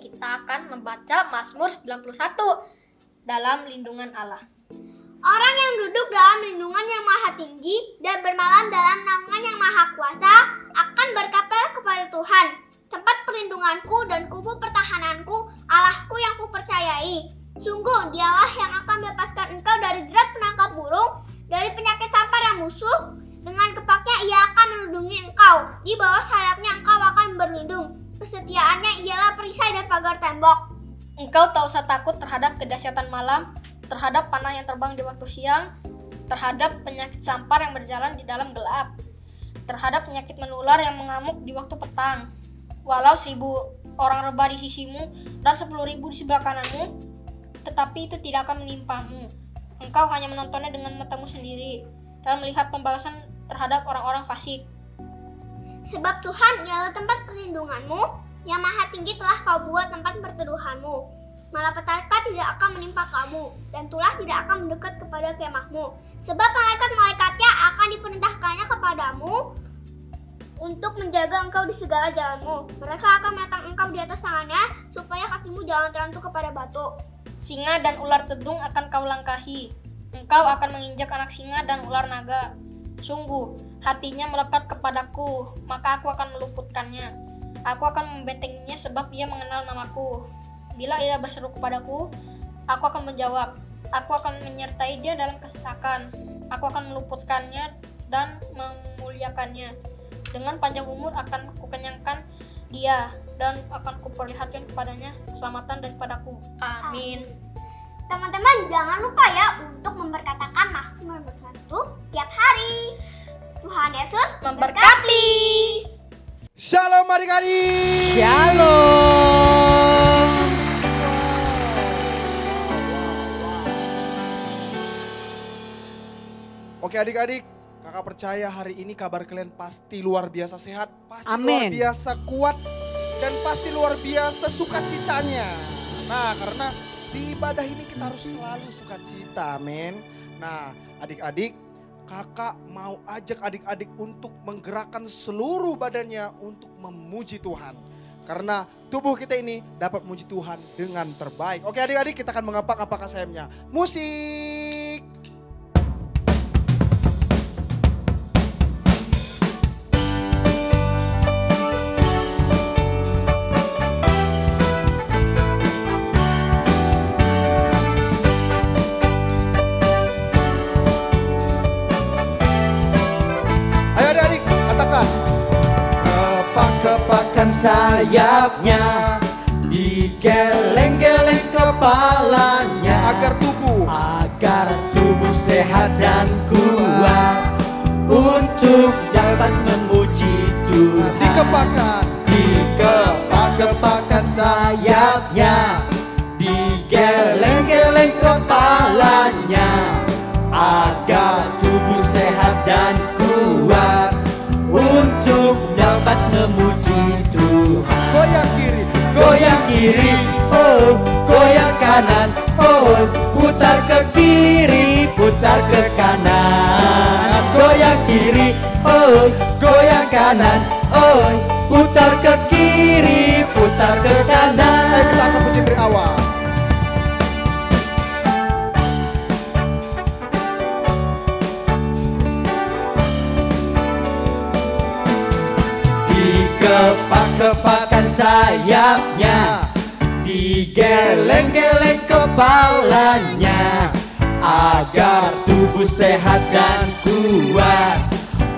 kita akan membaca Mazmur 91 dalam lindungan Allah. Orang yang duduk dalam lindungan yang maha tinggi dan bermalam dalam naungan yang maha kuasa akan berkata kepada Tuhan, tempat perlindunganku dan kubu pertahananku, Allahku yang kupercayai. Sungguh dialah yang akan melepaskan engkau dari jerat penangkap burung, dari penyakit sampar yang musuh. Dengan kepaknya ia akan melindungi engkau, di bawah sayapnya engkau akan berlindung. Kesetiaannya ialah perisai dan pagar tembok. Engkau tak usah takut terhadap kedahsyatan malam, terhadap panah yang terbang di waktu siang, terhadap penyakit sampar yang berjalan di dalam gelap, terhadap penyakit menular yang mengamuk di waktu petang. Walau 1.000 orang rebah di sisimu dan 10.000 di sebelah kananmu, tetapi itu tidak akan menimpamu. Engkau hanya menontonnya dengan matamu sendiri dan melihat pembalasan terhadap orang-orang fasik. Sebab Tuhan ialah tempat perlindunganmu, yang maha tinggi telah kau buat tempat perteduhanmu. Malapetaka tidak akan menimpa kamu, dan tulah tidak akan mendekat kepada kemahmu. Sebab malaikat-malaikatnya akan diperintahkannya kepadamu untuk menjaga engkau di segala jalanmu. Mereka akan menatang engkau di atas tangannya, supaya kakimu jangan terantuk kepada batu. Singa dan ular tedung akan kau langkahi. Engkau akan menginjak anak singa dan ular naga. Sungguh, hatinya melekat kepadaku, maka aku akan meluputkannya. Aku akan membentenginya sebab ia mengenal namaku. Bila ia berseru kepadaku, aku akan menjawab. Aku akan menyertai dia dalam kesesakan. Aku akan meluputkannya dan memuliakannya. Dengan panjang umur akan kukenyangkan dia dan akan kuperlihatkan kepadanya keselamatan daripadaku. Amin. Teman-teman, jangan lupa ya untuk memberkatakan Mazmur 91 tiap hari. Tuhan Yesus memberkati. Shalom adik-adik. Shalom. Oke adik-adik, kakak percaya hari ini kabar kalian pasti luar biasa sehat, pasti luar Amin. biasa kuat, dan pasti luar biasa sukacitanya. Nah, karena di ibadah ini kita harus selalu sukacita, amin. Nah, adik-adik, kakak mau ajak adik-adik untuk menggerakkan seluruh badannya untuk memuji Tuhan. Karena tubuh kita ini dapat memuji Tuhan dengan terbaik. Oke adik-adik, kita akan mengapak-apak sayapnya. Musik! Kepak-kepakan sayapnya, digeleng-geleng kepalanya, Agar tubuh sehat dan kuat, untuk dapat memuji Tuhan. Dikepak-kepakan sayapnya, digeleng-geleng kepalanya, agar tubuh sehat dan kuat, untuk dapat memuji Tuhan. Goyang kiri, oh, goyang kanan, oh, putar ke kiri, putar ke kanan. Goyang kiri, oh, goyang kanan, oh, putar ke kiri, putar ke kanan. Ayo kita akan puji dari awal. Dikepak-kepakan sayapnya, digeleng-geleng kepalanya, agar tubuh sehat dan kuat,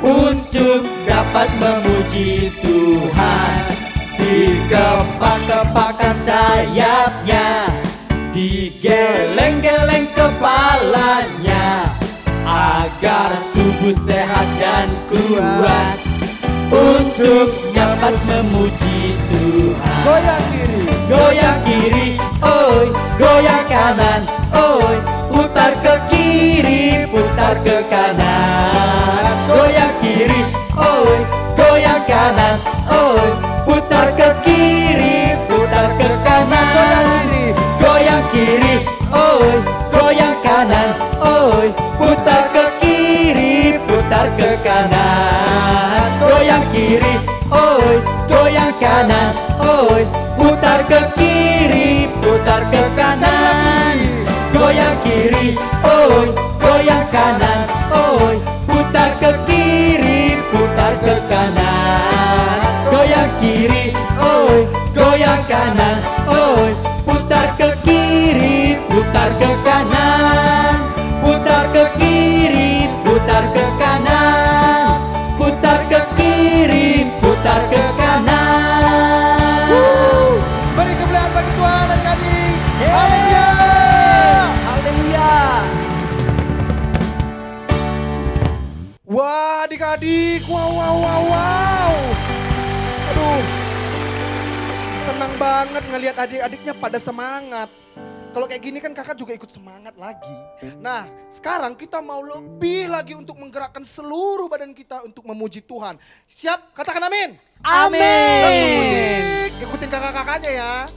untuk dapat memuji Tuhan. Dikepak-kepakan sayapnya, digeleng-geleng kepalanya, agar tubuh sehat dan kuat, untuk dapat memuji Tuhan. Goyang kiri, oi, goyang kanan, oi, putar ke kiri, putar ke kanan. Goyang kiri, oi, goyang kanan, oi, putar ke kiri, putar ke kanan. Goyang kiri, oi, goyang kanan, oi, putar ke kiri, putar ke kanan. Goyang kiri, oi, goyang kanan, oi, putar ke kiri. putar ke kanan. Goyang kiri, oi, goyang kanan, oi, putar ke kiri, putar ke kanan. Goyang kiri, oi, goyang kanan, oi, putar ke kiri, putar ke kanan. Putar ke kiri, putar ke kanan. Putar ke kiri, putar ke kanan. Beri kemuliaan bagi Tuhan adik-adik. Yeah. Haleluya. Haleluya. Wah adik-adik, wow. Aduh, senang banget ngelihat adik-adiknya pada semangat. Kalau kayak gini kan kakak juga ikut semangat lagi. Nah sekarang kita mau lebih lagi untuk menggerakkan seluruh badan kita untuk memuji Tuhan. Siap? Katakan amin. Amin. Langsung musik, ikutin kakak-kakaknya ya.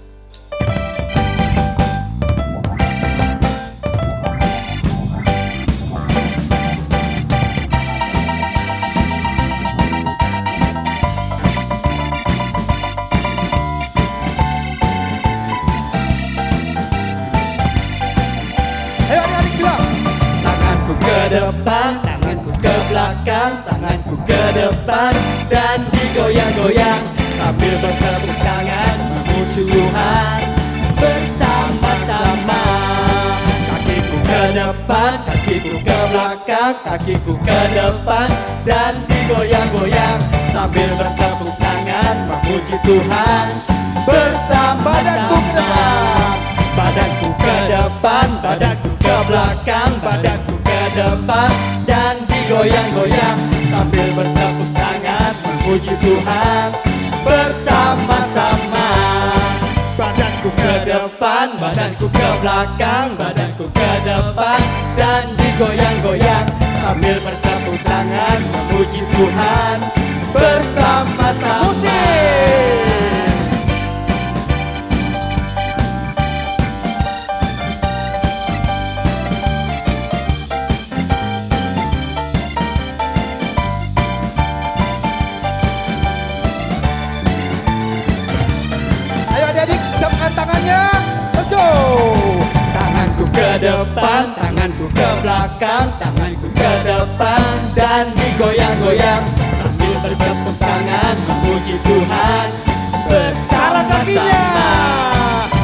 Ayo adik-adik bilang. Tanganku ke depan, tanganku ke belakang, tanganku ke depan dan digoyang-goyang sambil bertepuk tangan memuji Tuhan bersama-sama. Kakiku ke depan, kakiku ke belakang, kakiku ke depan dan digoyang-goyang sambil bertepuk tangan memuji Tuhan bersama-sama. Badanku ke depan, badanku ke belakang, badanku ke depan dan digoyang-goyang sambil bertepuk tangan memuji Tuhan bersama-sama. Badanku ke depan, badanku ke belakang, badanku ke depan dan digoyang-goyang sambil bertepuk tangan memuji Tuhan bersama-sama. Musik. Tangannya, let's go. Tanganku ke depan, tanganku ke belakang, tanganku ke depan dan digoyang-goyang sambil bertepuk tangan memuji Tuhan bersama-sama.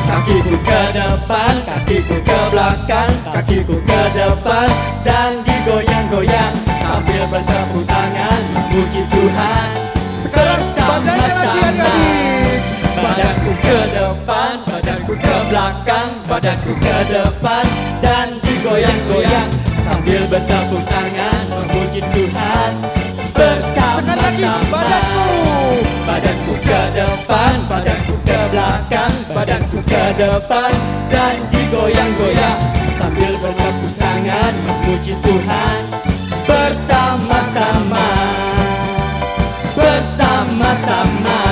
Kakiku ke depan, kakiku ke belakang, kakiku ke depan dan digoyang-goyang sambil bertepuk tangan memuji Tuhan. Sekarang badannya lagi adik-adik. Badanku ke depan, badanku ke belakang, badanku ke depan dan digoyang-goyang sambil bertepuk tangan memuji Tuhan bersama-sama. Sekali lagi badanku. Badanku ke depan, badanku ke belakang, badanku ke depan dan digoyang-goyang sambil bertepuk tangan memuji Tuhan bersama-sama. Bersama-sama.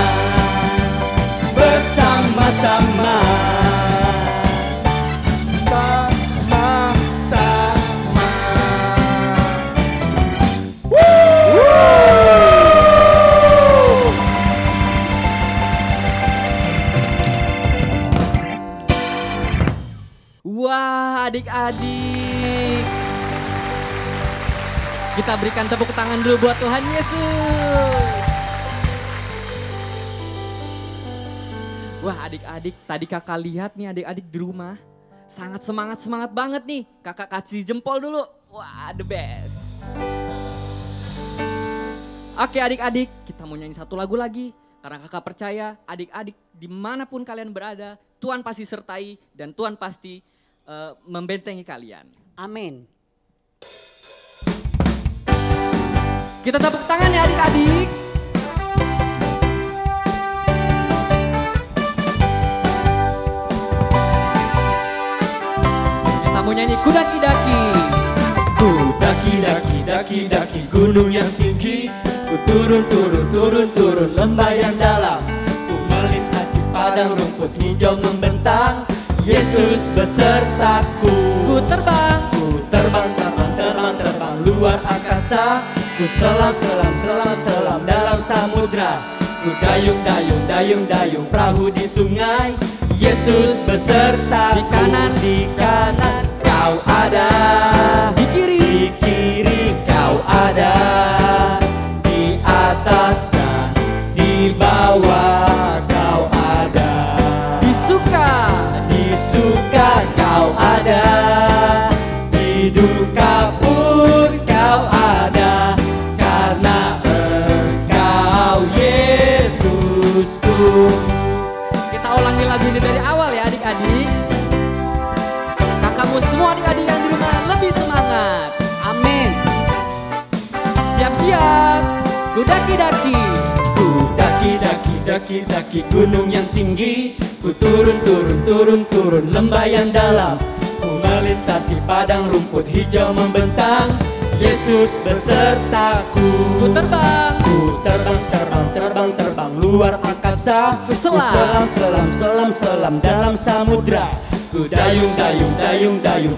Bersama-sama. Sama-sama. Wah, adik-adik. Kita berikan tepuk tangan dulu buat Tuhan Yesus. Wah, adik-adik, tadi kakak lihat nih adik-adik di rumah. Sangat semangat banget nih. Kakak kasih jempol dulu. Wah, the best. Oke adik-adik, kita mau nyanyi satu lagu lagi. Karena kakak percaya adik-adik dimanapun kalian berada, Tuhan pasti sertai dan Tuhan pasti membentengi kalian. Amin. Kita tepuk tangan ya adik-adik. Kita mau nyanyi Kudaki-daki. Daki gunung yang tinggi. Ku turun lembah yang dalam. Ku melintasi padang rumput hijau membentang. Yesus besertaku. Ku terbang luar angkasa. Ku selam dalam samudra. Ku dayung perahu di sungai. Yesus beserta Di kanan. kau ada. Di kiri. Kau ada. Di atas dan di bawah kau ada. Di suka. Kau ada. Di duka pun kau ada. Karena Engkau Yesusku. Kita ulangi lagu ini dari awal ya adik-adik. Kakakmu semua adik-adik yang di rumah lebih semangat. Amin. Siap-siap. Ku daki-daki. Ku daki gunung yang tinggi. Ku turun lembah yang dalam. Ku melintasi padang rumput hijau membentang. Yesus besertaku. Ku terbang. Ku terbang luar angkasa. Ku selam. Selam dalam samudra. Ku dayung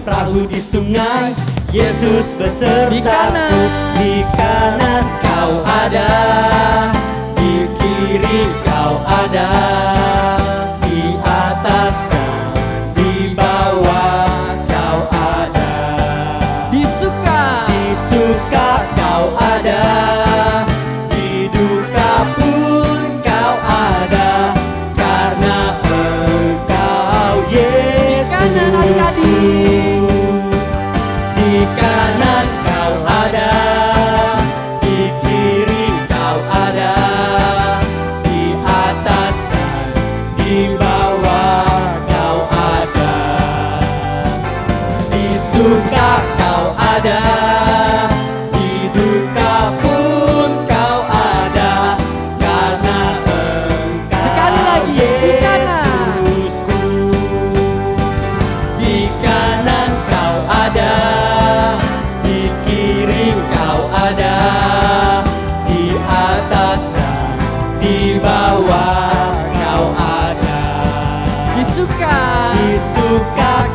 perahu di sungai. Yesus besertaku. Di kanan. Di kanan kau ada. Di kiri kau ada. Di atas dan di bawah kau ada. Di suka. Kau ada. Di duka pun kau ada. Karena Engkau Yesus. Di kanan adik-adik. Di kanan kau ada. Di kiri kau ada. Di atas dan di bawah kau ada. Di suka kau ada. Di duka pun kau ada. Karena Engkau Sekali lagi, di kanan. Yesusku. Di kanan kau ada. Di kiri kau ada. Di atas dan di bawah kau ada. Di suka.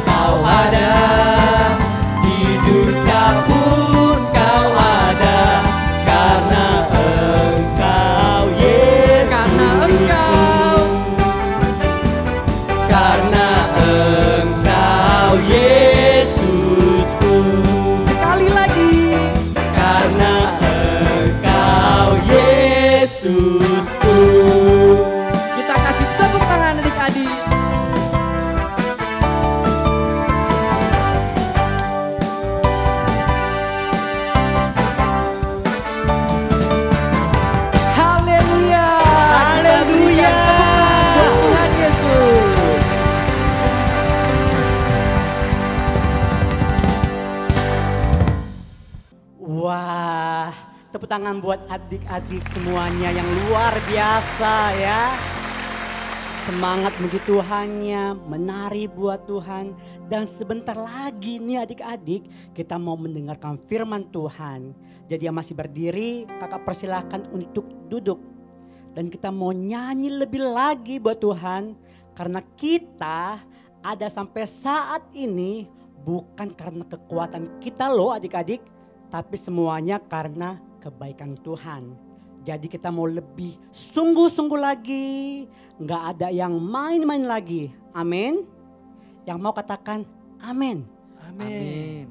Kau ada. Di duka pun kau ada. Karena Engkau Yesus. Karena Engkau Yesusku. Sekali lagi. Karena Engkau Yesusku. Kita kasih tepuk tangan adik-adik. Haleluya. Kita berikan tepuk tangan buat Tuhan Yesus. Wah, tepuk tangan buat adik-adik semuanya yang luar biasa ya. Semangat memuji Tuhannya, menari buat Tuhan. Dan sebentar lagi nih adik-adik, kita mau mendengarkan firman Tuhan. Jadi yang masih berdiri, kakak persilahkan untuk duduk. Dan kita mau nyanyi lebih lagi buat Tuhan. Karena kita ada sampai saat ini bukan karena kekuatan kita loh adik-adik. Tapi semuanya karena kebaikan Tuhan. Jadi kita mau lebih sungguh-sungguh lagi. Nggak ada yang main-main lagi. Amin. Yang mau katakan amin. Amin.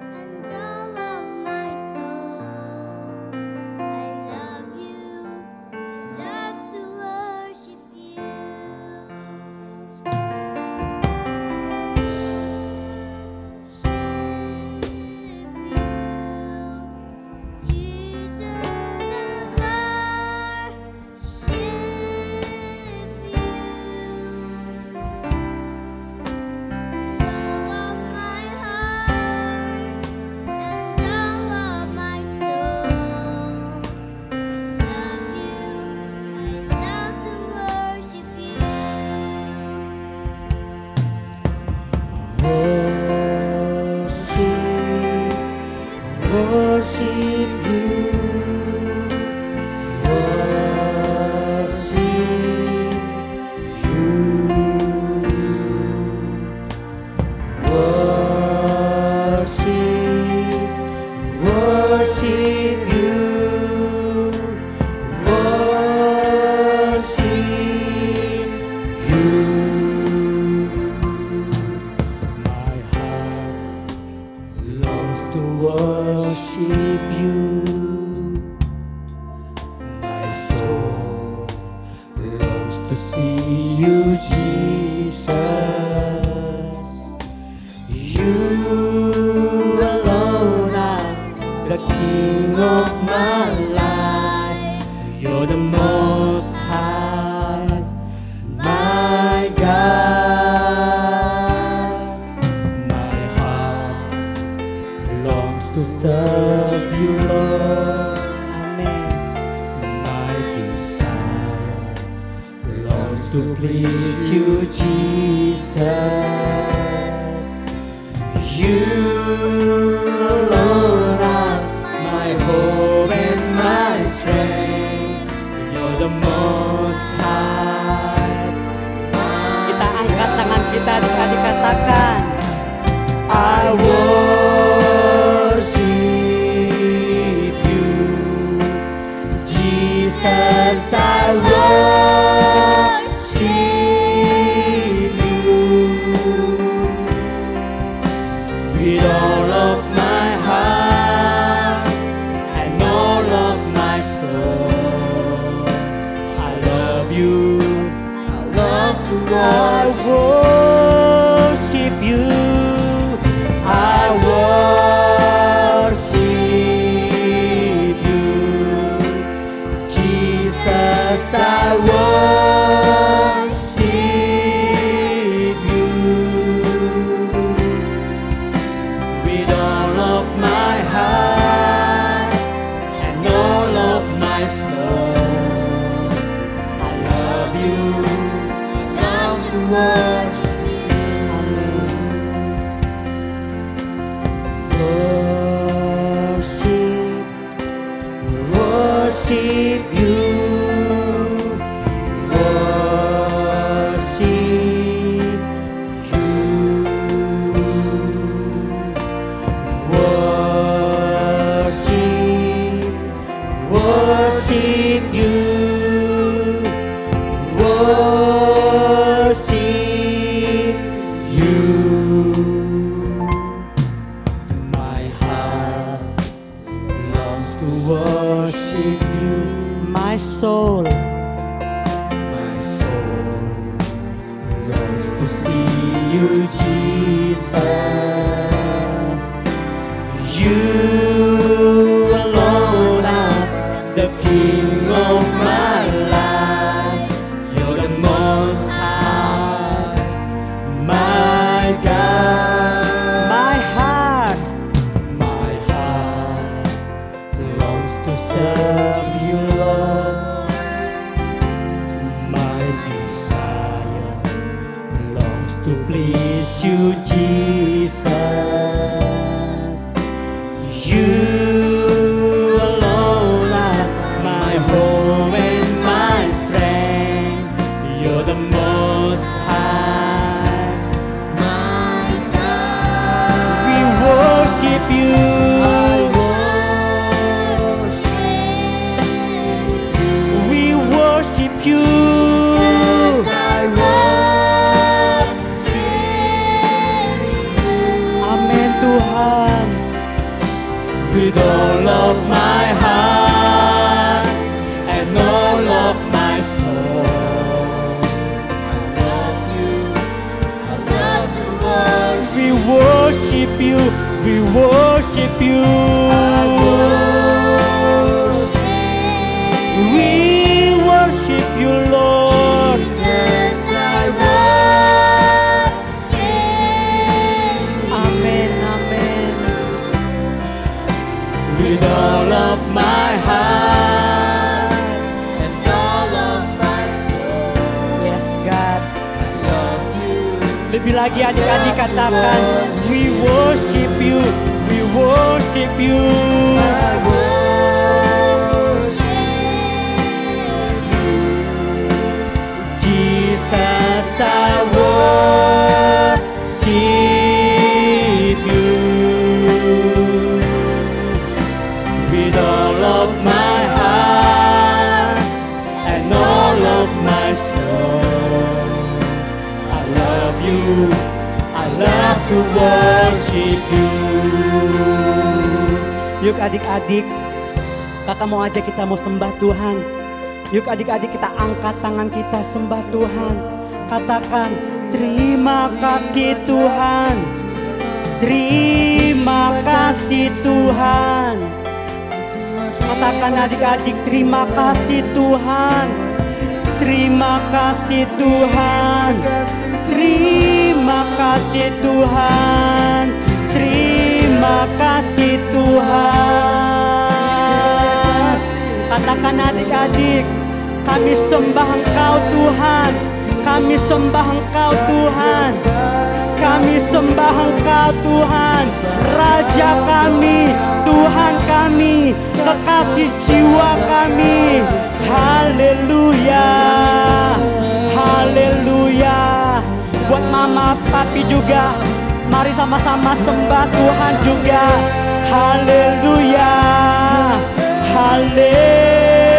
And all of my Jesus. You alone are the King of my life. You're the most high, my God. My heart longs to serve you, Lord. Amen. My desire longs to please you, Jesus. You alone are my hope and my strength. You're the most high. Kita angkat tangan kita, adik-adik, katakan, I worship you, Jesus. I worship you with all of my heart and all of my soul. I love you. I love to worship you. I worship you, Jesus. I worship you with all of my heart and all of my soul. I love you. I love to worship you. Worship you, worship you, worship you, worship you. My heart longs to worship you, my soul longs to see you, Jesus. You alone are the King of my life. You're the most high, my God. My heart longs to serve you, Lord. My desire longs to please you, Jesus. You alone are my hope and my strength. You're the most high, my God. We worship you. We worship you. Amin Tuhan. With all of my heart and all of my soul, I love you. I love to worship. We worship you. We worship you. We worship you, Lord. Jesus, I worship. Amen, amen. With all of my heart and all of my soul. Yes, God, I love you. Lebih lagi adik-adik katakan, we worship you. We worship you. I worship you. Jesus, I worship you. With all of my heart and all of my soul, I love you. I love to worship you. Yuk adik-adik, kakak mau ajak kita mau sembah Tuhan. Yuk adik-adik kita angkat tangan kita sembah Tuhan. Katakan, Terima kasih Tuhan. Terima kasih Tuhan. Katakan adik-adik, terima kasih Tuhan. Terima kasih Tuhan. Terima kasih Tuhan. Terima kasih Tuhan. Katakan adik-adik, kami sembah Engkau Tuhan. Kami sembah Engkau Tuhan. Kami sembah Engkau Tuhan, Raja kami, Tuhan kami, kekasih jiwa kami. Haleluya, haleluya. Buat mama, papi juga, mari sama-sama sembah Tuhan juga. Haleluya, haleluya.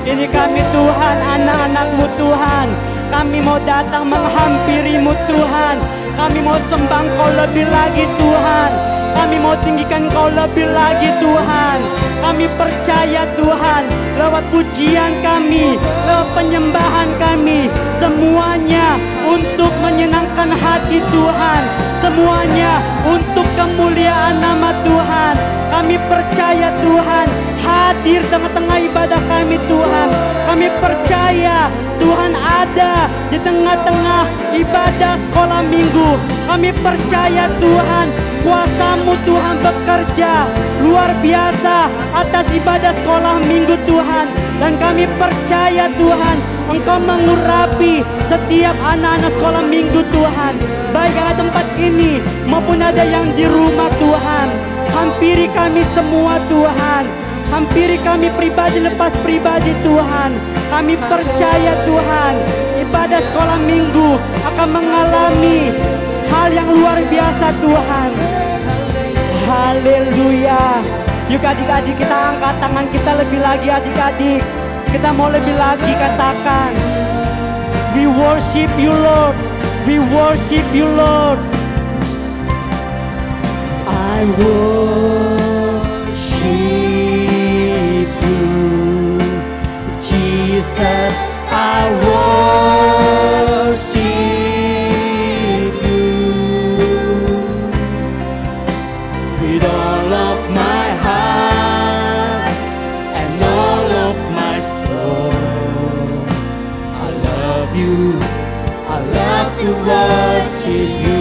Ini kami Tuhan, anak-anak-Mu Tuhan. Kami mau datang menghampiri-Mu Tuhan. Kami mau sembah Engkau lebih lagi Tuhan. Kami mau tinggikan Engkau lebih lagi Tuhan. Kami percaya Tuhan, lewat pujian kami, lewat penyembahan kami, semuanya untuk menyenangkan hati Tuhan. Semuanya untuk kemuliaan nama Tuhan. Kami percaya Tuhan hadir tengah-tengah ibadah kami Tuhan. Kami percaya Tuhan ada di tengah-tengah ibadah sekolah minggu. Kami percaya Tuhan, kuasa-Mu Tuhan bekerja luar biasa atas ibadah sekolah minggu Tuhan. Dan kami percaya Tuhan, Engkau mengurapi setiap anak-anak sekolah minggu Tuhan. Baik yang ada tempat ini maupun ada yang di rumah Tuhan. Hampiri kami semua Tuhan. Hampiri kami pribadi lepas pribadi Tuhan. Kami percaya Tuhan, ibadah sekolah minggu akan mengalami hal yang luar biasa Tuhan. Haleluya. Yuk adik-adik, kita angkat tangan kita lebih lagi adik-adik. Kita mau lebih lagi katakan, we worship you Lord. We worship you Lord. I worship you, Jesus. I worship you with all of my heart and all of my soul. I love you. I love to worship you.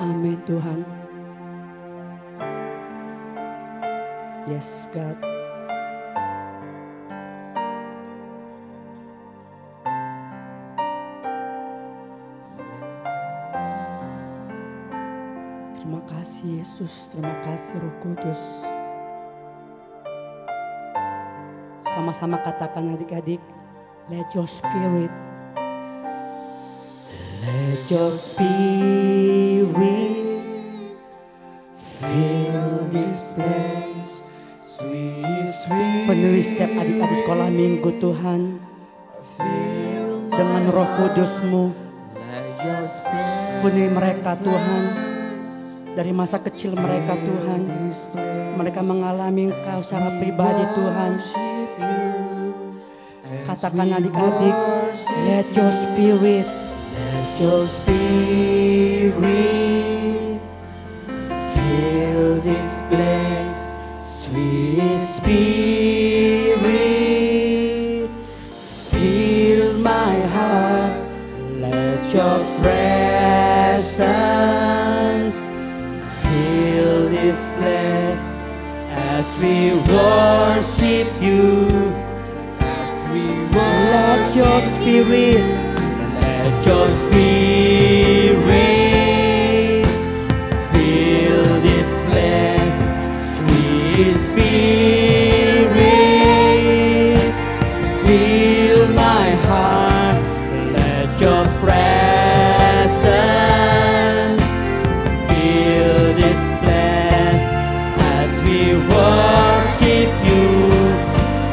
Amin Tuhan. Yes God. Terima kasih Yesus, terima kasih Roh Kudus. Sama-sama katakan adik-adik, let your spirit, let your spirit fill this place, sweet, sweet. Penuhi setiap adik-adik sekolah minggu Tuhan dengan Roh Kudus-Mu. Penuhi mereka Tuhan, dari masa kecil mereka Tuhan, mereka mengalami Engkau secara pribadi Tuhan. Katakan adik-adik, let your spirit fill this place, sweet spirit, fill my heart, let your presence fill this place as we worship you. Let your spirit, let your spirit fill this place, sweet spirit, fill my heart, let your presence fill this place as we worship you,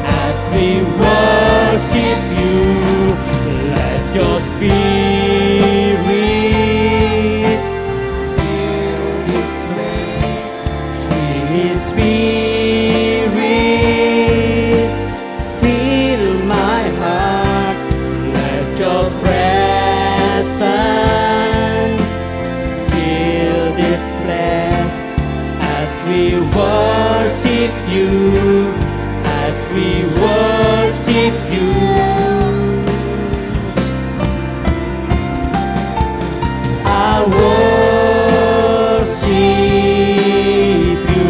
as we worship you. Let your spirit fill this place, sweet worship you, as we worship you. I worship you,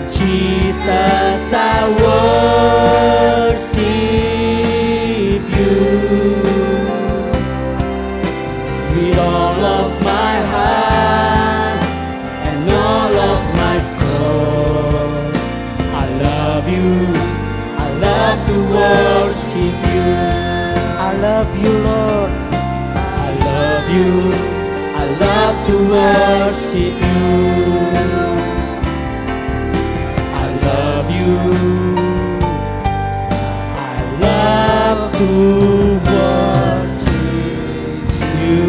Jesus, I worship you. With all of my heart and all of my soul, I love you, I love to worship you. I love you, Lord. I love you, I love to worship you. I love you, I love to worship you.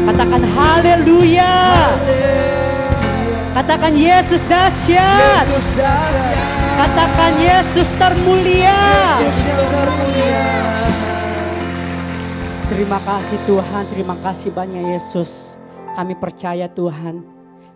Katakan haleluya. Katakan Yesus dahsyat. Yesus dahsyat, Katakan Yesus termulia. Yesus termulia. Terima kasih Tuhan, terima kasih banyak Yesus. Kami percaya Tuhan,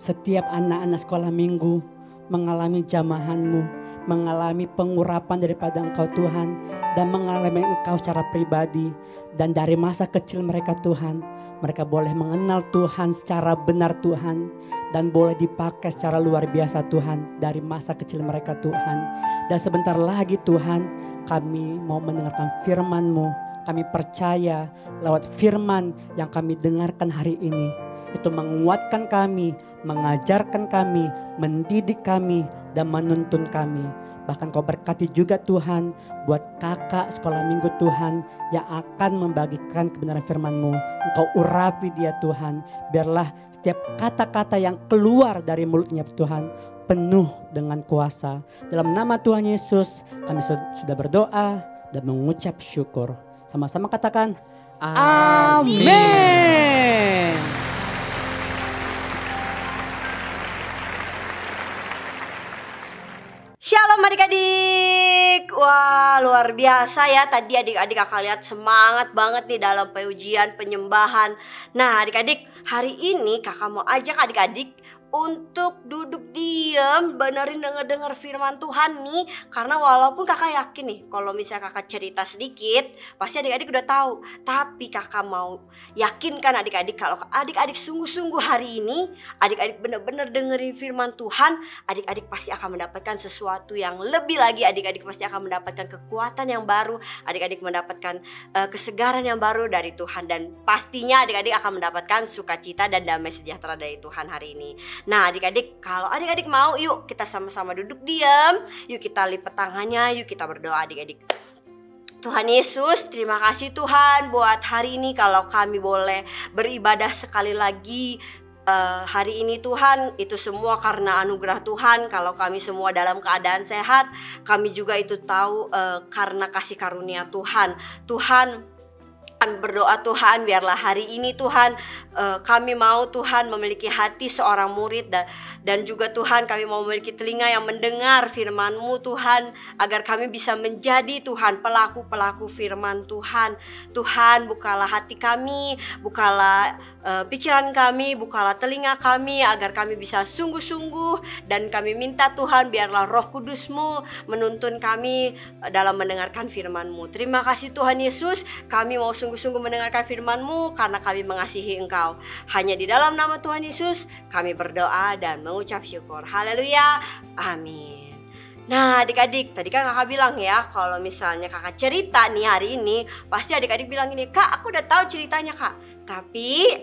setiap anak-anak sekolah minggu mengalami jamahan-Mu, mengalami pengurapan daripada Engkau Tuhan, dan mengalami Engkau secara pribadi. Dan dari masa kecil mereka Tuhan, mereka boleh mengenal Tuhan secara benar Tuhan, dan boleh dipakai secara luar biasa Tuhan dari masa kecil mereka Tuhan. Dan sebentar lagi Tuhan, kami mau mendengarkan firman-Mu. Kami percaya lewat firman yang kami dengarkan hari ini, itu menguatkan kami, mengajarkan kami, mendidik kami, dan menuntun kami. Bahkan Kau berkati juga Tuhan buat kakak sekolah minggu Tuhan yang akan membagikan kebenaran firman-Mu. Engkau urapi dia Tuhan, biarlah setiap kata-kata yang keluar dari mulutnya Tuhan penuh dengan kuasa. Dalam nama Tuhan Yesus kami sudah berdoa dan mengucap syukur. Sama-sama katakan amin. Shalom adik-adik. Wah, luar biasa ya. Tadi adik-adik kakak lihat semangat banget nih dalam pujian penyembahan. Nah adik-adik, hari ini kakak mau ajak adik-adik untuk duduk diam, benerin denger firman Tuhan nih. Karena walaupun kakak yakin nih, kalau misalnya kakak cerita sedikit pasti adik-adik udah tahu. Tapi kakak mau yakinkan adik-adik, kalau adik-adik sungguh-sungguh hari ini adik-adik bener-bener dengerin firman Tuhan, adik-adik pasti akan mendapatkan sesuatu yang lebih lagi. Adik-adik pasti akan mendapatkan kekuatan yang baru, adik-adik mendapatkan kesegaran yang baru dari Tuhan. Dan pastinya adik-adik akan mendapatkan sukacita dan damai sejahtera dari Tuhan hari ini. Nah adik-adik, kalau adik-adik mau, yuk kita sama-sama duduk diam. Yuk kita lipat tangannya, yuk kita berdoa adik-adik. Tuhan Yesus, terima kasih Tuhan buat hari ini kalau kami boleh beribadah sekali lagi. Hari ini Tuhan, itu semua karena anugerah Tuhan. Kalau kami semua dalam keadaan sehat, kami juga itu tahu karena kasih karunia Tuhan. Tuhan, kami berdoa Tuhan, biarlah hari ini Tuhan kami mau Tuhan memiliki hati seorang murid, dan juga Tuhan kami mau memiliki telinga yang mendengar firman-Mu Tuhan, agar kami bisa menjadi Tuhan pelaku-pelaku firman Tuhan. Tuhan, bukalah hati kami, bukalah pikiran kami, bukalah telinga kami, agar kami bisa sungguh-sungguh. Dan kami minta Tuhan, biarlah Roh Kudus-Mu menuntun kami dalam mendengarkan firman-Mu. Terima kasih Tuhan Yesus, kami mau sungguh-sungguh mendengarkan firman-Mu karena kami mengasihi Engkau. Hanya di dalam nama Tuhan Yesus kami berdoa dan mengucap syukur. Haleluya, amin. Nah adik-adik, tadi kan kakak bilang ya, kalau misalnya kakak cerita nih hari ini, pasti adik-adik bilang ini, Kak aku udah tahu ceritanya Kak. Tapi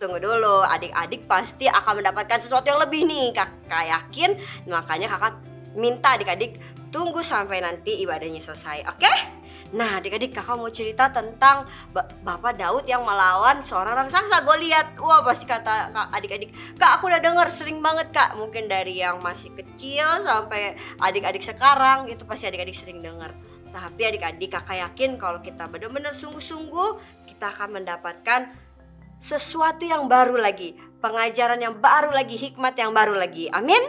tunggu dulu, adik-adik pasti akan mendapatkan sesuatu yang lebih nih. Kakak yakin, makanya kakak minta adik-adik tunggu sampai nanti ibadahnya selesai, oke? Nah adik-adik, kakak mau cerita tentang Bapak Daud yang melawan seorang raksasa Goliat. Wah pasti kata adik-adik, Kak aku udah denger sering banget Kak. Mungkin dari yang masih kecil sampai adik-adik sekarang, itu pasti adik-adik sering denger. Tapi adik-adik, kakak yakin kalau kita benar-benar sungguh-sungguh, kita akan mendapatkan sesuatu yang baru lagi, pengajaran yang baru lagi, hikmat yang baru lagi. Amin.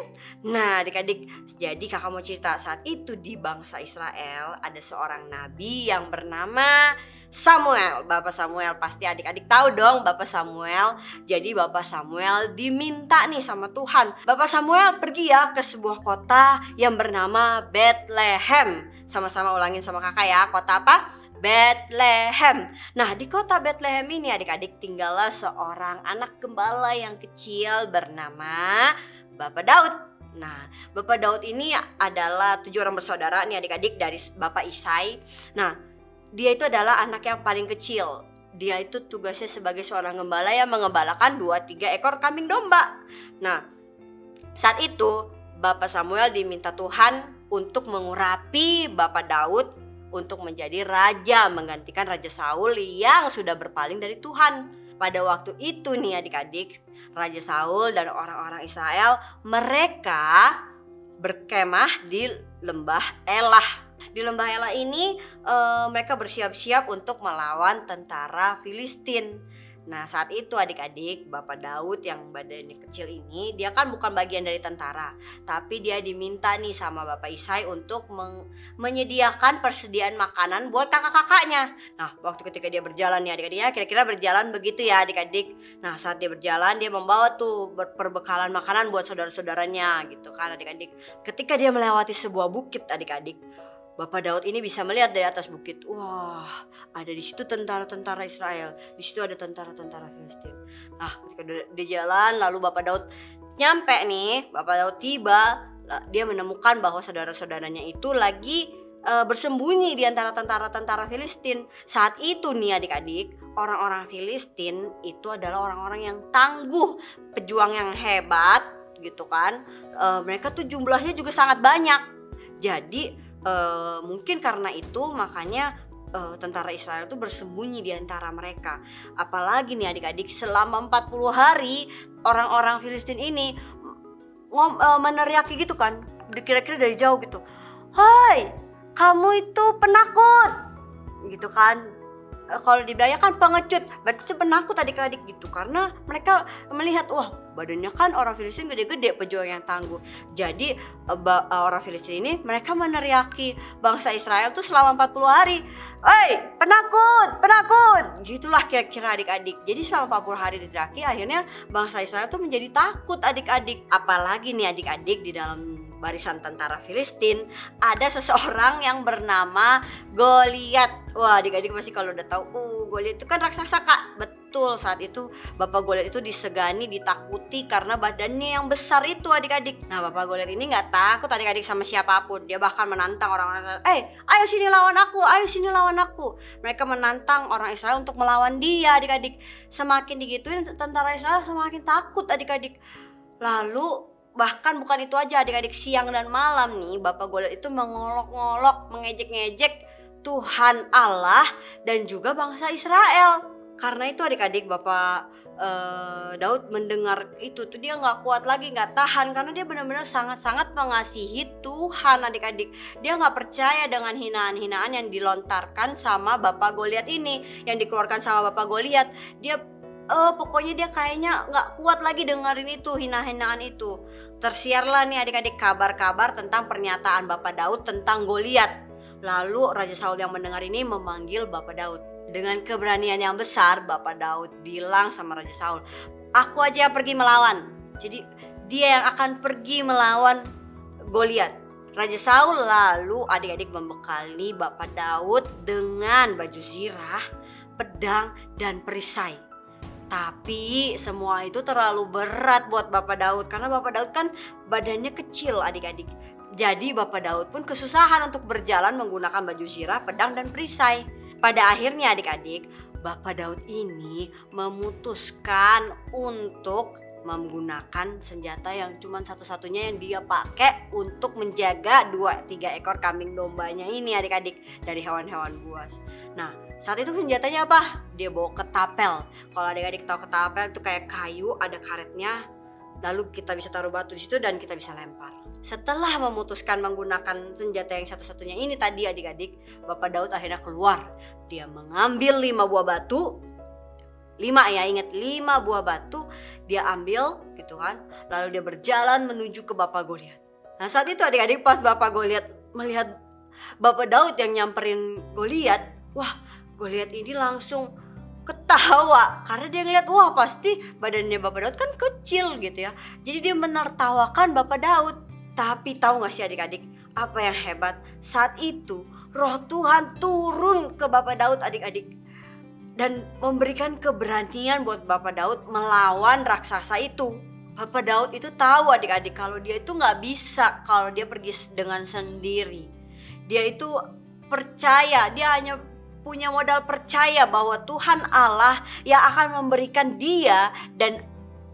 Nah adik-adik, jadi kakak mau cerita, saat itu di bangsa Israel ada seorang nabi yang bernama Samuel. Bapak Samuel, pasti adik-adik tahu dong Bapak Samuel. Jadi Bapak Samuel diminta nih sama Tuhan. Bapak Samuel pergi ya ke sebuah kota yang bernama Bethlehem. Sama-sama ulangin sama kakak ya, kota apa? Bethlehem. Nah, di kota Bethlehem ini adik-adik tinggallah seorang anak gembala yang kecil bernama Bapak Daud. Nah, Bapak Daud ini adalah 7 orang bersaudara nih adik-adik dari Bapak Isai. Nah, dia itu adalah anak yang paling kecil. Dia itu tugasnya sebagai seorang gembala yang mengembalakan 2-3 ekor kambing domba. Nah, saat itu Bapak Samuel diminta Tuhan untuk mengurapi Bapak Daud untuk menjadi raja, menggantikan Raja Saul yang sudah berpaling dari Tuhan. Pada waktu itu nih adik-adik, Raja Saul dan orang-orang Israel mereka berkemah di lembah Elah. Di lembah Elah ini mereka bersiap-siap untuk melawan tentara Filistin. Nah, saat itu adik-adik, Bapak Daud yang badannya kecil ini, dia kan bukan bagian dari tentara, tapi dia diminta nih sama Bapak Isai untuk menyediakan persediaan makanan buat kakak-kakaknya. Nah, waktu ketika dia berjalan nih adik-adik ya, kira-kira berjalan begitu ya adik-adik. Nah, saat dia berjalan, dia membawa tuh perbekalan makanan buat saudara-saudaranya gitu kan adik-adik. Ketika dia melewati sebuah bukit adik-adik, Bapak Daud ini bisa melihat dari atas bukit. Wah, ada di situ tentara-tentara Israel. Di situ ada tentara-tentara Filistin. Nah, ketika dia jalan, lalu Bapak Daud nyampe nih. Bapak Daud tiba, dia menemukan bahwa saudara-saudaranya itu lagi bersembunyi di antara tentara-tentara Filistin. Saat itu nih adik-adik, orang-orang Filistin itu adalah orang-orang yang tangguh, pejuang yang hebat, gitu kan. Mereka tuh jumlahnya juga sangat banyak. Jadi mungkin karena itu makanya tentara Israel itu bersembunyi di antara mereka. Apalagi nih adik-adik, selama 40 hari orang-orang Filistin ini meneriaki gitu kan, kira-kira dari jauh gitu, "Hai, kamu itu penakut," gitu kan. Kalau di Belanda kan pengecut, berarti itu penakut adik-adik gitu. Karena mereka melihat, wah badannya kan orang Filistin gede-gede, pejuang yang tangguh. Jadi orang Filistin ini mereka meneriaki bangsa Israel tuh selama 40 hari. "Hei, penakut, penakut," gitulah kira-kira adik-adik. Jadi selama 40 hari diteriaki, akhirnya bangsa Israel tuh menjadi takut adik-adik. Apalagi nih adik-adik, di dalam barisan tentara Filistin ada seseorang yang bernama Goliat. Wah, adik-adik pasti kalau udah tahu, Goliat itu kan raksasa Kak. Betul, saat itu Bapak Goliat itu disegani, ditakuti karena badannya yang besar itu adik-adik. Nah, Bapak Goliat ini nggak takut adik-adik sama siapapun. Dia bahkan menantang orang-orang, ayo sini lawan aku, ayo sini lawan aku. Mereka menantang orang Israel untuk melawan dia adik-adik. Semakin digituin tentara Israel semakin takut adik-adik. Lalu bahkan bukan itu aja adik-adik, siang dan malam nih Bapak Goliat itu mengolok-ngolok, mengejek-ngejek Tuhan Allah dan juga bangsa Israel. Karena itu adik-adik, Bapak Daud mendengar itu tuh dia nggak kuat lagi, nggak tahan, karena dia benar-benar sangat-sangat mengasihi Tuhan adik-adik. Dia nggak percaya dengan hinaan-hinaan yang dilontarkan sama Bapak Goliat ini, yang dikeluarkan sama Bapak Goliat. Dia pokoknya dia kayaknya nggak kuat lagi dengerin itu, hina-hinaan itu. Tersiarlah nih adik-adik kabar-kabar tentang pernyataan Bapak Daud tentang Goliat. Lalu Raja Saul yang mendengar ini memanggil Bapak Daud. Dengan keberanian yang besar, Bapak Daud bilang sama Raja Saul, "Aku aja yang pergi melawan." Jadi dia yang akan pergi melawan Goliat. Raja Saul lalu adik-adik membekali Bapak Daud dengan baju zirah, pedang, dan perisai. Tapi semua itu terlalu berat buat Bapak Daud, karena Bapak Daud kan badannya kecil adik-adik. Jadi Bapak Daud pun kesusahan untuk berjalan menggunakan baju zirah, pedang, dan perisai. Pada akhirnya adik-adik, Bapak Daud ini memutuskan untuk menggunakan senjata yang cuma satu-satunya yang dia pakai untuk menjaga 2-3 ekor kambing dombanya ini adik-adik dari hewan-hewan buas. Nah, saat itu senjatanya apa? Dia bawa ketapel. Kalau adik-adik tahu ketapel itu kayak kayu, ada karetnya. Lalu kita bisa taruh batu di situ dan kita bisa lempar. Setelah memutuskan menggunakan senjata yang satu-satunya ini tadi adik-adik, Bapak Daud akhirnya keluar. Dia mengambil 5 buah batu. 5 ya, ingat 5 buah batu dia ambil gitu kan. Lalu dia berjalan menuju ke Bapak Goliat. Nah, saat itu adik-adik pas Bapak Goliat melihat Bapak Daud yang nyamperin Goliat, wah, Goliat ini langsung ketawa karena dia ngeliat, wah pasti badannya Bapak Daud kan kecil gitu ya. Jadi dia menertawakan Bapak Daud. Tapi tahu gak sih adik-adik, apa yang hebat? Saat itu Roh Tuhan turun ke Bapak Daud adik-adik, dan memberikan keberanian buat Bapak Daud melawan raksasa itu. Bapak Daud itu tahu adik-adik kalau dia itu gak bisa kalau dia pergi dengan sendiri. Dia itu percaya, dia hanya punya modal percaya bahwa Tuhan Allah yang akan memberikan dia dan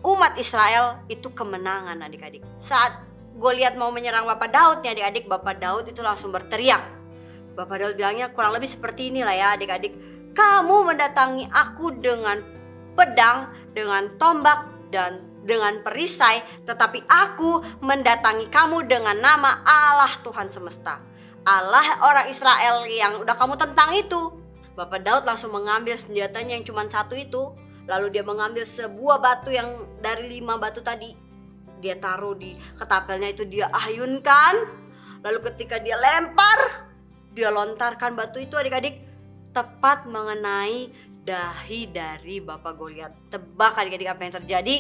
umat Israel itu kemenangan adik-adik. Saat Goliat mau menyerang Bapak Daud nih adik-adik, Bapak Daud itu langsung berteriak. Bapak Daud bilangnya kurang lebih seperti inilah ya adik-adik. Kamu mendatangi aku dengan pedang, dengan tombak, dan dengan perisai, tetapi aku mendatangi kamu dengan nama Allah Tuhan semesta, Allah orang Israel yang udah kamu tentang itu. Bapak Daud langsung mengambil senjatanya yang cuma satu itu. Lalu dia mengambil sebuah batu yang dari 5 batu tadi. Dia taruh di ketapelnya itu, dia ayunkan. Lalu ketika dia lempar, dia lontarkan batu itu adik-adik, tepat mengenai dahi dari Bapak Goliat. Tebak adik-adik apa yang terjadi?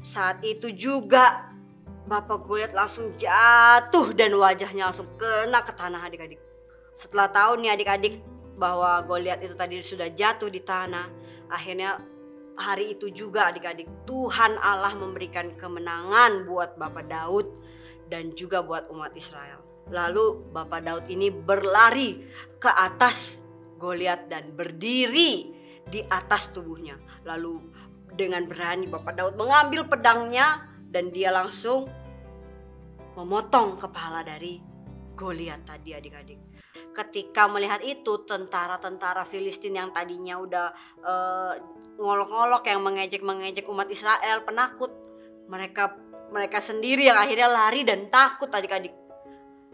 Saat itu juga Bapak Goliat langsung jatuh dan wajahnya langsung kena ke tanah adik-adik. Setelah tahu nih adik-adik bahwa Goliat itu tadi sudah jatuh di tanah, akhirnya hari itu juga adik-adik Tuhan Allah memberikan kemenangan buat Bapak Daud dan juga buat umat Israel. Lalu Bapak Daud ini berlari ke atas Goliat dan berdiri di atas tubuhnya. Lalu dengan berani Bapak Daud mengambil pedangnya dan dia langsung memotong kepala dari Goliat tadi adik-adik. Ketika melihat itu, tentara-tentara Filistin yang tadinya udah ngolok-ngolok, yang mengejek-mengejek umat Israel, penakut, mereka sendiri yang akhirnya lari dan takut adik-adik.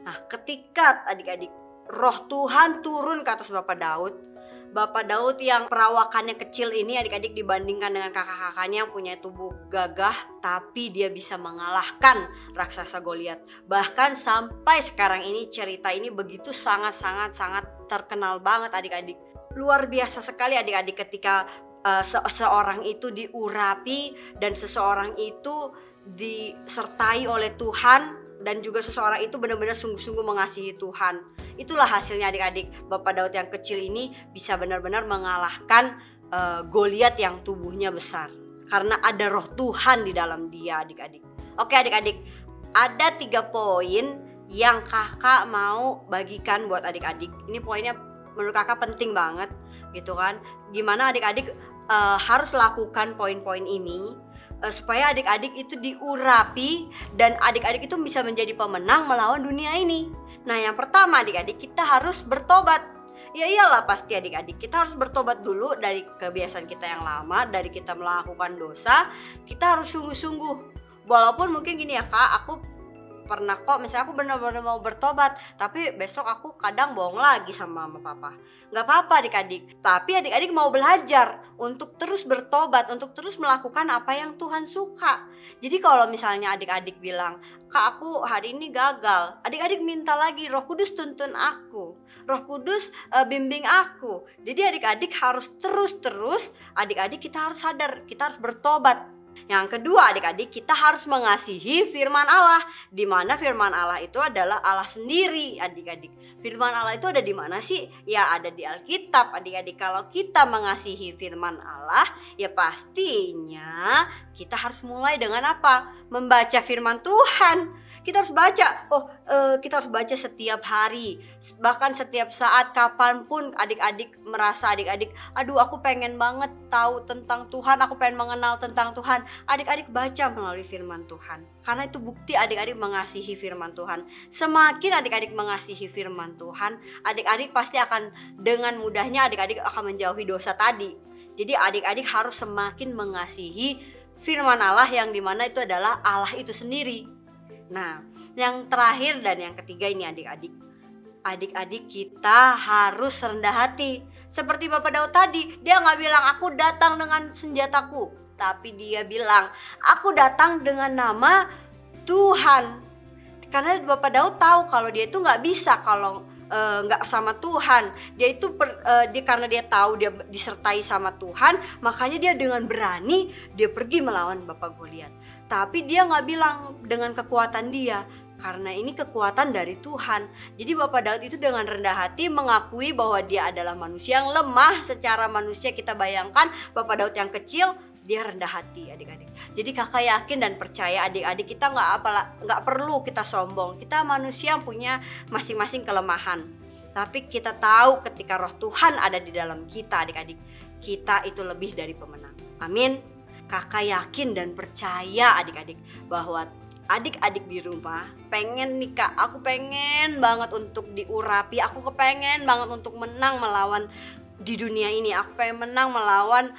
Nah, ketika adik-adik Roh Tuhan turun ke atas Bapak Daud yang perawakannya kecil ini adik-adik dibandingkan dengan kakak-kakaknya yang punya tubuh gagah, tapi dia bisa mengalahkan raksasa Goliat. Bahkan sampai sekarang ini cerita ini begitu sangat terkenal banget adik-adik. Luar biasa sekali adik-adik ketika seseorang itu diurapi dan seseorang itu disertai oleh Tuhan. Dan juga seseorang itu benar-benar sungguh-sungguh mengasihi Tuhan. Itulah hasilnya adik-adik. Bapak Daud yang kecil ini bisa benar-benar mengalahkan Goliat yang tubuhnya besar. Karena ada Roh Tuhan di dalam dia adik-adik. Oke adik-adik, ada 3 poin yang kakak mau bagikan buat adik-adik. Ini poinnya menurut kakak penting banget gitu kan. Gimana adik-adik harus lakukan poin-poin ini supaya adik-adik itu diurapi dan adik-adik itu bisa menjadi pemenang melawan dunia ini. Nah, yang pertama adik-adik, kita harus bertobat. Ya iyalah pasti adik-adik, kita harus bertobat dulu dari kebiasaan kita yang lama, dari kita melakukan dosa. Kita harus sungguh-sungguh. Walaupun mungkin gini ya kak, aku pernah kok, misalnya aku benar-benar mau bertobat, tapi besok aku kadang bohong lagi sama mama papa. Gak apa-apa adik-adik, tapi adik-adik mau belajar untuk terus bertobat, untuk terus melakukan apa yang Tuhan suka. Jadi kalau misalnya adik-adik bilang, kak aku hari ini gagal, adik-adik minta lagi, Roh Kudus tuntun aku, Roh Kudus bimbing aku. Jadi adik-adik harus terus-terus, adik-adik kita harus sadar, kita harus bertobat. Yang kedua adik-adik, kita harus mengasihi firman Allah. Di mana firman Allah itu adalah Allah sendiri adik-adik. Firman Allah itu ada di mana sih? Ya ada di Alkitab adik-adik. Kalau kita mengasihi firman Allah, ya pastinya kita harus mulai dengan apa? Membaca firman Tuhan. Kita harus baca, kita harus baca setiap hari. Bahkan setiap saat, kapanpun adik-adik merasa adik-adik, aduh aku pengen banget tahu tentang Tuhan, aku pengen mengenal tentang Tuhan. Adik-adik baca melalui firman Tuhan. Karena itu bukti adik-adik mengasihi firman Tuhan. Semakin adik-adik mengasihi firman Tuhan, adik-adik pasti akan dengan mudahnya adik-adik akan menjauhi dosa tadi. Jadi adik-adik harus semakin mengasihi firman Allah yang dimana itu adalah Allah itu sendiri. Nah, yang terakhir dan yang ketiga ini adik-adik. Adik-adik kita harus rendah hati. Seperti Bapak Daud tadi, dia gak bilang aku datang dengan senjataku, tapi dia bilang aku datang dengan nama Tuhan. Karena Bapak Daud tahu kalau dia itu gak bisa kalau nggak sama Tuhan. Dia itu karena dia tahu dia disertai sama Tuhan, makanya dia dengan berani dia pergi melawan Bapak Goliat. Tapi dia nggak bilang dengan kekuatan dia, karena ini kekuatan dari Tuhan. Jadi Bapak Daud itu dengan rendah hati mengakui bahwa dia adalah manusia yang lemah. Secara manusia kita bayangkan Bapak Daud yang kecil, dia rendah hati adik-adik. Jadi kakak yakin dan percaya adik-adik kita nggak perlu kita sombong. Kita manusia yang punya masing-masing kelemahan. Tapi kita tahu ketika roh Tuhan ada di dalam kita adik-adik, kita itu lebih dari pemenang. Amin. Kakak yakin dan percaya adik-adik bahwa adik-adik di rumah pengen nih Kak, aku pengen banget untuk diurapi, aku kepengen banget untuk menang melawan di dunia ini. Aku pengen menang melawan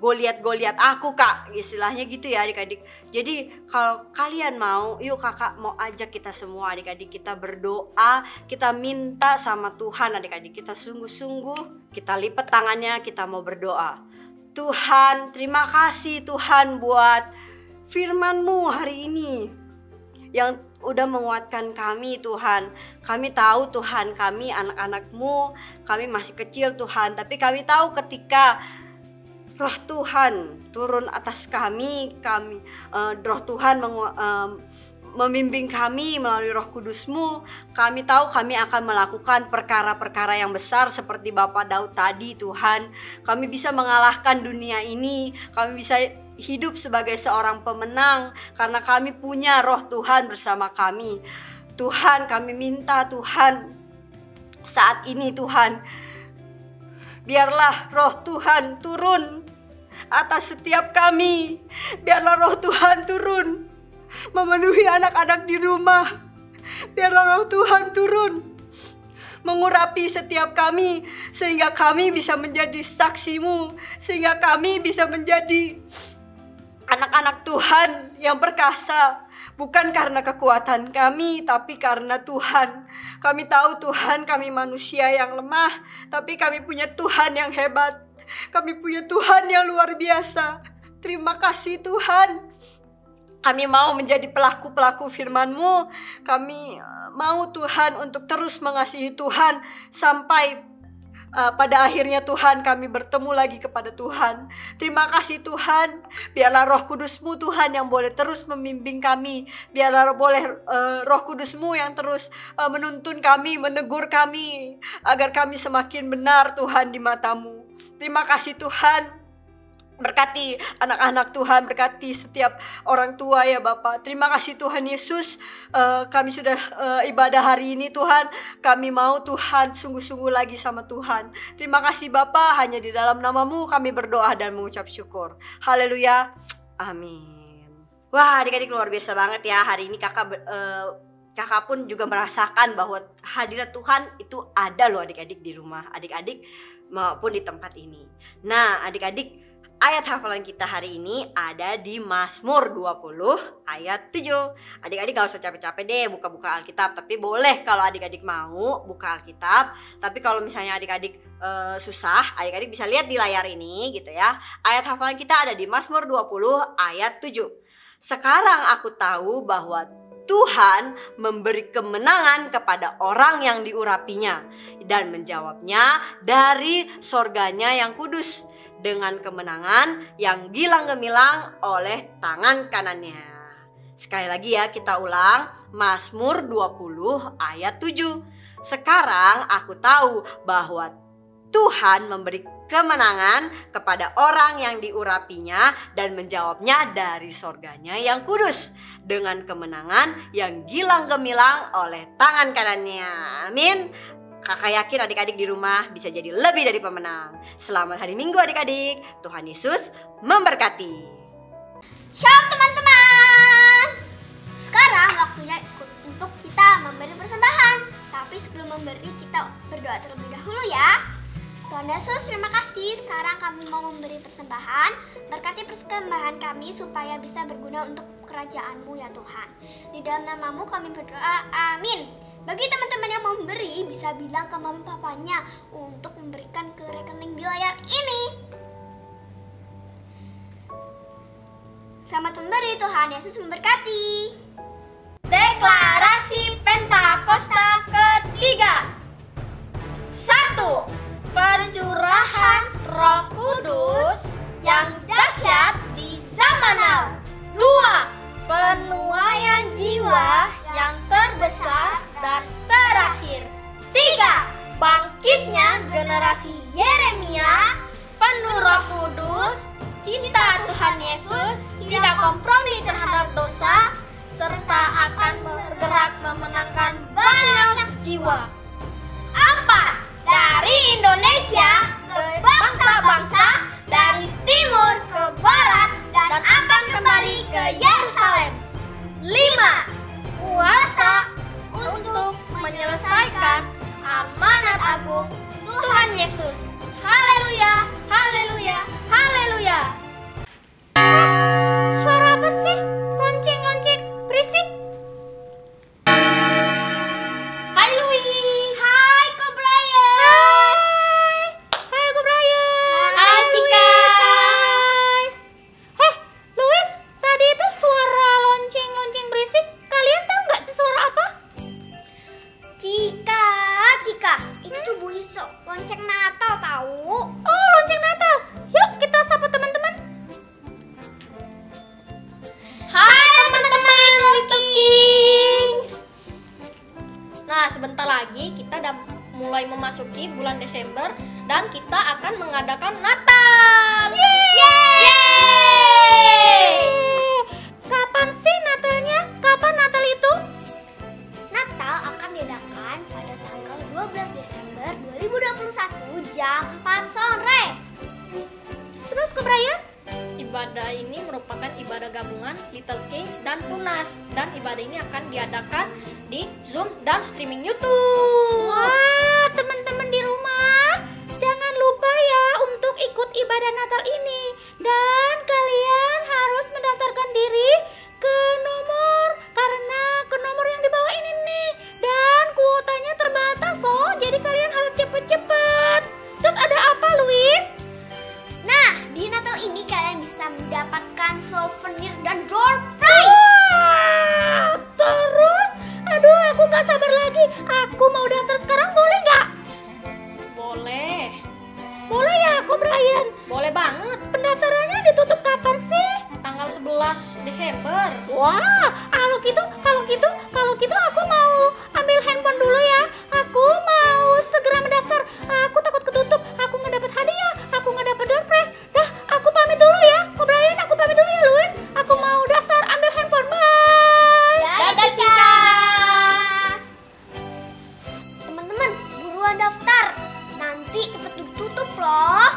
Goliat aku Kak, istilahnya gitu ya adik-adik. Jadi kalau kalian mau, yuk kakak mau ajak kita semua adik-adik, kita berdoa, kita minta sama Tuhan adik-adik, kita sungguh-sungguh, kita lipat tangannya, kita mau berdoa. Tuhan, terima kasih Tuhan buat firman-Mu hari ini yang udah menguatkan kami Tuhan. Kami tahu Tuhan, kami anak-anak-Mu, kami masih kecil Tuhan, tapi kami tahu ketika roh Tuhan turun atas kami, roh Tuhan membimbing kami melalui roh kudus-Mu, kami tahu kami akan melakukan perkara-perkara yang besar seperti Bapak Daud tadi Tuhan. Kami bisa mengalahkan dunia ini, kami bisa hidup sebagai seorang pemenang karena kami punya roh Tuhan bersama kami. Tuhan, kami minta Tuhan saat ini Tuhan, biarlah roh Tuhan turun atas setiap kami. Biarlah roh Tuhan turun memenuhi anak-anak di rumah. Biarlah roh Tuhan turun mengurapi setiap kami, sehingga kami bisa menjadi saksi-Mu, sehingga kami bisa menjadi anak-anak Tuhan yang perkasa. Bukan karena kekuatan kami, tapi karena Tuhan. Kami tahu Tuhan, kami manusia yang lemah, tapi kami punya Tuhan yang hebat. Kami punya Tuhan yang luar biasa. Terima kasih Tuhan. Kami mau menjadi pelaku-pelaku firman-Mu. Kami mau Tuhan untuk terus mengasihi Tuhan sampai pada akhirnya Tuhan kami bertemu lagi kepada Tuhan. Terima kasih Tuhan. Biarlah roh kudus-Mu Tuhan yang boleh terus membimbing kami. Biarlah roh kudus-Mu yang terus menuntun kami, menegur kami, agar kami semakin benar Tuhan di mata-Mu. Terima kasih Tuhan. Berkati anak-anak Tuhan, berkati setiap orang tua ya Bapak. Terima kasih Tuhan Yesus, kami sudah ibadah hari ini Tuhan. Kami mau Tuhan sungguh-sungguh lagi sama Tuhan. Terima kasih Bapak, hanya di dalam nama-Mu kami berdoa dan mengucap syukur. Haleluya, amin. Wah adik-adik luar biasa banget ya. Hari ini kakak pun juga merasakan bahwa hadirat Tuhan itu ada loh adik-adik di rumah adik-adik maupun di tempat ini. Nah adik-adik, ayat hafalan kita hari ini ada di Mazmur 20 ayat 7. Adik-adik gak usah capek-capek deh buka-buka Alkitab. Tapi boleh kalau adik-adik mau buka Alkitab. Tapi kalau misalnya adik-adik susah, adik-adik bisa lihat di layar ini gitu ya. Ayat hafalan kita ada di Mazmur 20 ayat 7. Sekarang aku tahu bahwa Tuhan memberi kemenangan kepada orang yang diurapinya dan menjawabnya dari sorganya yang kudus dengan kemenangan yang gilang gemilang oleh tangan kanannya. Sekali lagi ya kita ulang, Mazmur 20 ayat 7. Sekarang aku tahu bahwa Tuhan memberi kemenangan kepada orang yang diurapinya dan menjawabnya dari sorganya yang kudus dengan kemenangan yang gilang gemilang oleh tangan kanannya. Amin. Kakak yakin adik-adik di rumah bisa jadi lebih dari pemenang. Selamat hari Minggu adik-adik. Tuhan Yesus memberkati. Shalom teman-teman. Sekarang waktunya untuk kita memberi persembahan. Tapi sebelum memberi kita berdoa terlebih dahulu ya. Tuhan Yesus, terima kasih. Sekarang kami mau memberi persembahan. Berkati persembahan kami supaya bisa berguna untuk kerajaan-Mu ya Tuhan. Di dalam nama-Mu kami berdoa, amin. Bagi teman-teman yang mau memberi, bisa bilang ke mama papanya untuk memberikan ke rekening di layar ini. Selamat memberi, Tuhan Yesus memberkati. Deklarasi Pentakosta ketiga. memenangkan banyak jiwa. 4. Dari Indonesia ke bangsa-bangsa, dari timur ke barat, dan akan kembali ke Yerusalem. 5. Kuasa untuk menyelesaikan amanat agung Tuhan Yesus. Haleluya, haleluya, haleluya. Suara apa sih? Lonceng-lonceng berisik. Hai Louis. Hai Ko Brian. Hai Ko Brian. Hai Cika. Louis, tadi itu suara lonceng-lonceng berisik. Kalian tahu nggak sih suara apa? Cika, itu tuh bunyi lonceng Natal tahu. Oh, lonceng Natal. Yuk kita sapa teman-teman. Hai teman-teman Little Kings. Nah, sebentar lagi kita udah mulai memasuki bulan Desember dan kita akan mengadakan Natal. Yeay! Kapan sih Natalnya? Kapan Natal itu? Natal akan diadakan pada tanggal 12 Desember 2021 jam 4 sore. Terus ke Brian? Ibadah ini merupakan ibadah gabungan Little Kings dan Tunas, dan ibadah ini akan diadakan di Zoom dan streaming YouTube. Wah, teman-teman di rumah, jangan lupa ya untuk ikut ibadah Natal ini. Dan kalian harus mendaftarkan diri ke nomor, karena ke nomor yang di bawah ini nih. Dan kuotanya terbatas loh, jadi kalian harus cepet-cepet. Terus ada apa, Louis? Nah, di Natal ini kalian bisa mendapatkan souvenir dan door prize. Wah, terus, aduh aku gak sabar lagi. Aku mau daftar sekarang, boleh nggak? Boleh. Boleh ya aku, Brian? Boleh banget. Pendaftarannya ditutup kapan sih? Tanggal 11 Desember. Wah, kalau gitu aku mau ambil handphone dulu ya. Aku mau segera mendaftar. Aku takut ketutup. Aku nggak dapat hadiah. Aku nggak dapat door prize. Dah, aku pamit dulu ya. Ko Brian, aku pamit dulu ya, Louis. Aku mau daftar ambil handphone. Bye. Dadah, Cika. Teman-teman, buruan daftar. Nanti cepet ditutup loh.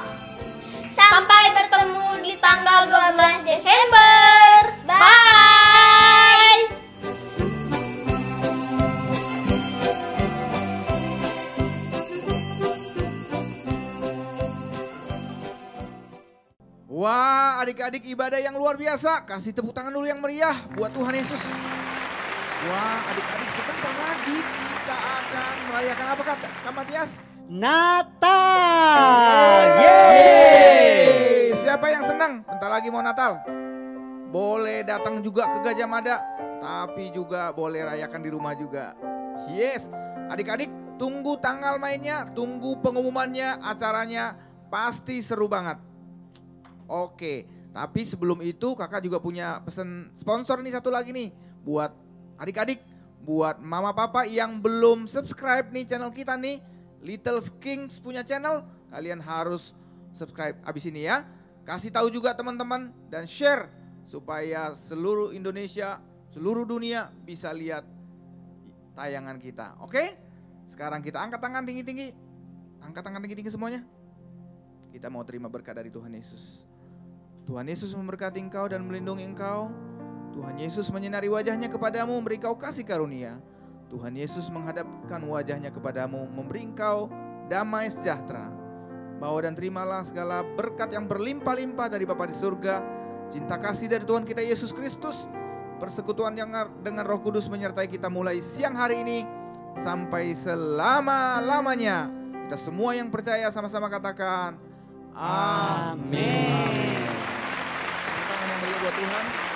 Sampai bertemu di tanggal 12 Desember. Bye. Wah, adik-adik ibadah yang luar biasa. Kasih tepuk tangan dulu yang meriah buat Tuhan Yesus. Wah, adik-adik sebentar lagi kita akan merayakan apa Kak Matias? Natal. Yeay. Siapa yang senang? Bentar lagi mau Natal. Boleh datang juga ke Gajah Mada, tapi juga boleh rayakan di rumah juga. Yes, adik-adik tunggu tanggal mainnya, tunggu pengumumannya, acaranya pasti seru banget. Oke, tapi sebelum itu kakak juga punya pesan sponsor nih satu lagi nih. Buat adik-adik, buat mama papa yang belum subscribe nih channel kita nih. Little Kings punya channel, kalian harus subscribe abis ini ya. Kasih tahu juga teman-teman dan share supaya seluruh Indonesia, seluruh dunia bisa lihat tayangan kita. Oke? Sekarang kita angkat tangan tinggi-tinggi. Angkat tangan tinggi-tinggi semuanya. Kita mau terima berkat dari Tuhan Yesus. Tuhan Yesus memberkati engkau dan melindungi engkau. Tuhan Yesus menyinari wajahnya kepadamu, memberi kau kasih karunia. Tuhan Yesus menghadapkan wajahnya kepadamu, memberi engkau damai sejahtera. Bawa dan terimalah segala berkat yang berlimpah-limpah dari Bapa di surga. Cinta kasih dari Tuhan kita Yesus Kristus. Persekutuan yang dengan Roh Kudus menyertai kita mulai siang hari ini sampai selama-lamanya. Kita semua yang percaya sama-sama katakan amin. Tepuk tangan yang meriah buat Tuhan.